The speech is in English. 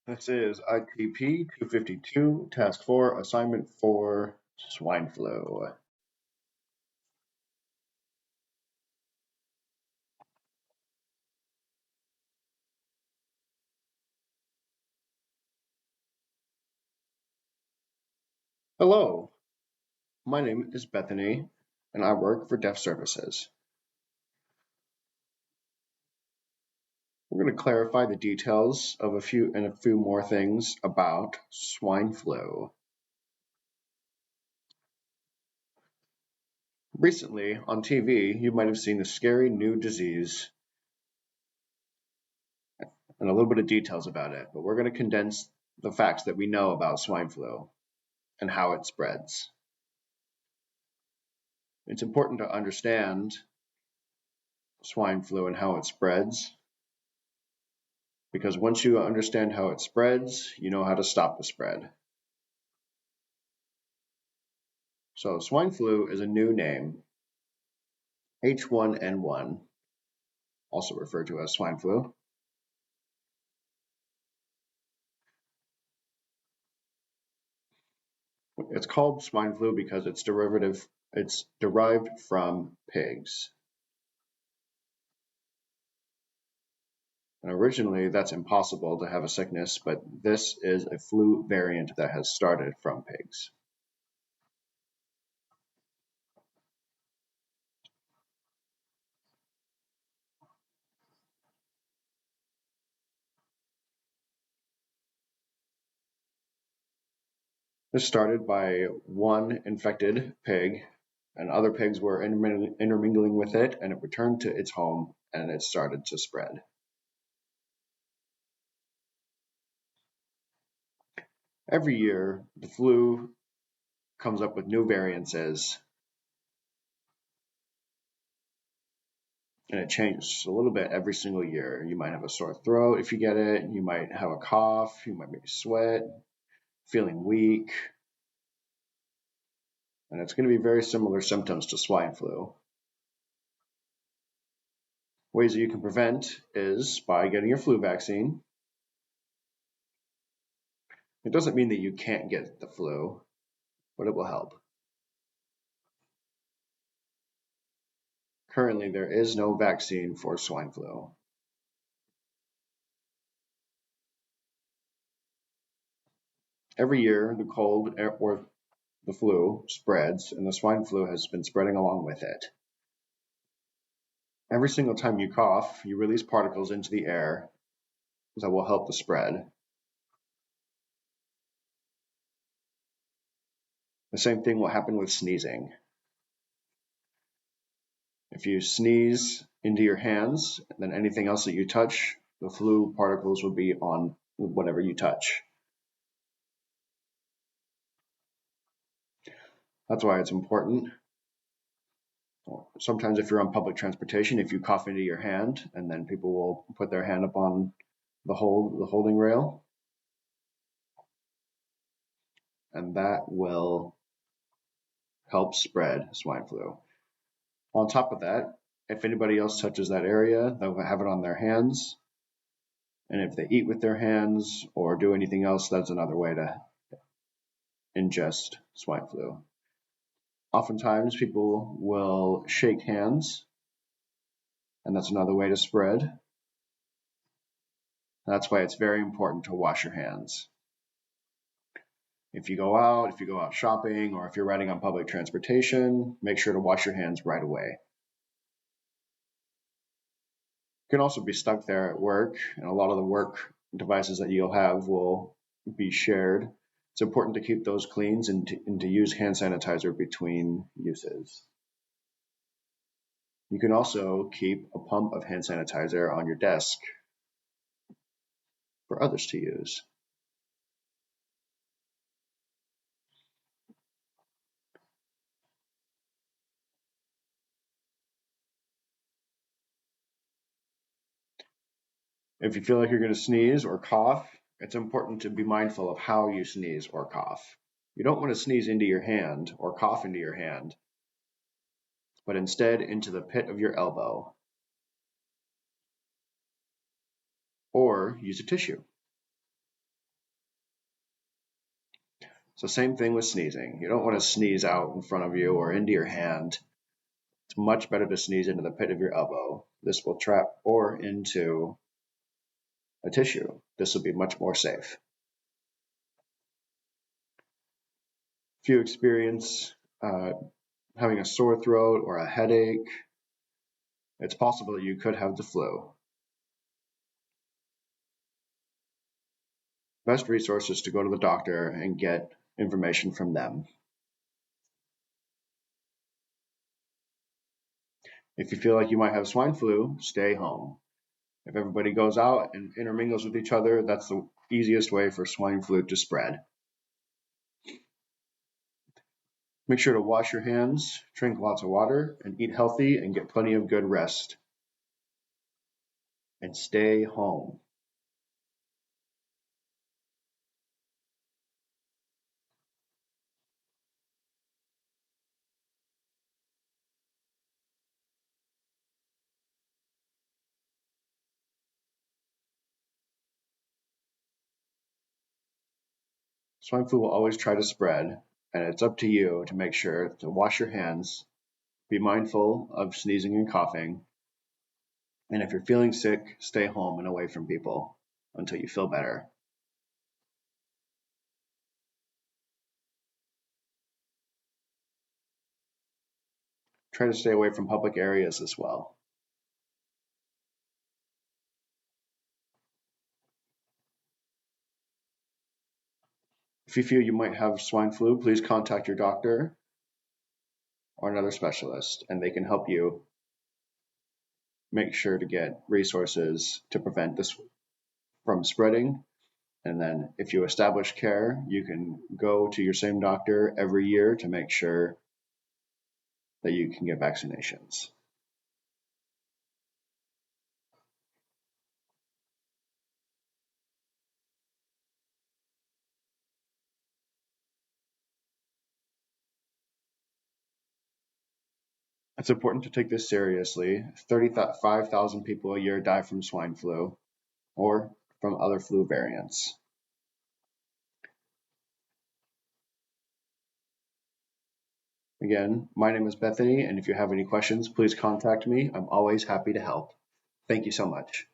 This is ITP 252, Task 4, Assignment 4, Swine Flu. Hello, my name is Bethany, and I work for Deaf Services. We're going to clarify the details of a few more things about swine flu. Recently, on TV, you might have seen the scary new disease and a little bit of details about it, but we're going to condense the facts that we know about swine flu and how it spreads. It's important to understand swine flu and how it spreads, because once you understand how it spreads, you know how to stop the spread. So swine flu is a new name, H1N1, also referred to as swine flu. It's called swine flu because it's derived from pigs. And originally, that's impossible to have a sickness, but this is a flu variant that has started from pigs. This started by one infected pig, and other pigs were intermingling with it, and it returned to its home, and it started to spread. Every year, the flu comes up with new variances, and it changes a little bit every single year. You might have a sore throat if you get it, you might have a cough, you might maybe sweat, feeling weak, and it's going to be very similar symptoms to swine flu. Ways that you can prevent is by getting your flu vaccine. It doesn't mean that you can't get the flu, but it will help. Currently, there is no vaccine for swine flu. Every year, the cold or the flu spreads, and the swine flu has been spreading along with it. Every single time you cough, you release particles into the air that will help the spread. The same thing will happen with sneezing. If you sneeze into your hands, then anything else that you touch, the flu particles will be on whatever you touch. That's why it's important. Sometimes if you're on public transportation, if you cough into your hand, and then people will put their hand up on the holding rail, and that will help spread swine flu. On top of that, if anybody else touches that area, they'll have it on their hands. And if they eat with their hands or do anything else, that's another way to ingest swine flu. Oftentimes, people will shake hands, and that's another way to spread. That's why it's very important to wash your hands. If you go out shopping, or if you're riding on public transportation, make sure to wash your hands right away. You can also be stuck there at work, and a lot of the work devices that you'll have will be shared. It's important to keep those clean and to use hand sanitizer between uses. You can also keep a pump of hand sanitizer on your desk for others to use. If you feel like you're going to sneeze or cough, it's important to be mindful of how you sneeze or cough. You don't want to sneeze into your hand or cough into your hand, but instead into the pit of your elbow. Or use a tissue. So same thing with sneezing. You don't want to sneeze out in front of you or into your hand. It's much better to sneeze into the pit of your elbow. This will trap or into a tissue. This will be much more safe. If you experience having a sore throat or a headache, it's possible that you could have the flu. Best resource is to go to the doctor and get information from them. If you feel like you might have swine flu, stay home. If everybody goes out and intermingles with each other, that's the easiest way for swine flu to spread. Make sure to wash your hands, drink lots of water, and eat healthy and get plenty of good rest. And stay home. Swine flu will always try to spread, and it's up to you to make sure to wash your hands, be mindful of sneezing and coughing, and if you're feeling sick, stay home and away from people until you feel better. Try to stay away from public areas as well. If you feel you might have swine flu, please contact your doctor or another specialist, and they can help you make sure to get resources to prevent this from spreading. And then if you establish care, you can go to your same doctor every year to make sure that you can get vaccinations. It's important to take this seriously. 35,000 people a year die from swine flu or from other flu variants. Again, my name is Bethany, and if you have any questions, please contact me. I'm always happy to help. Thank you so much.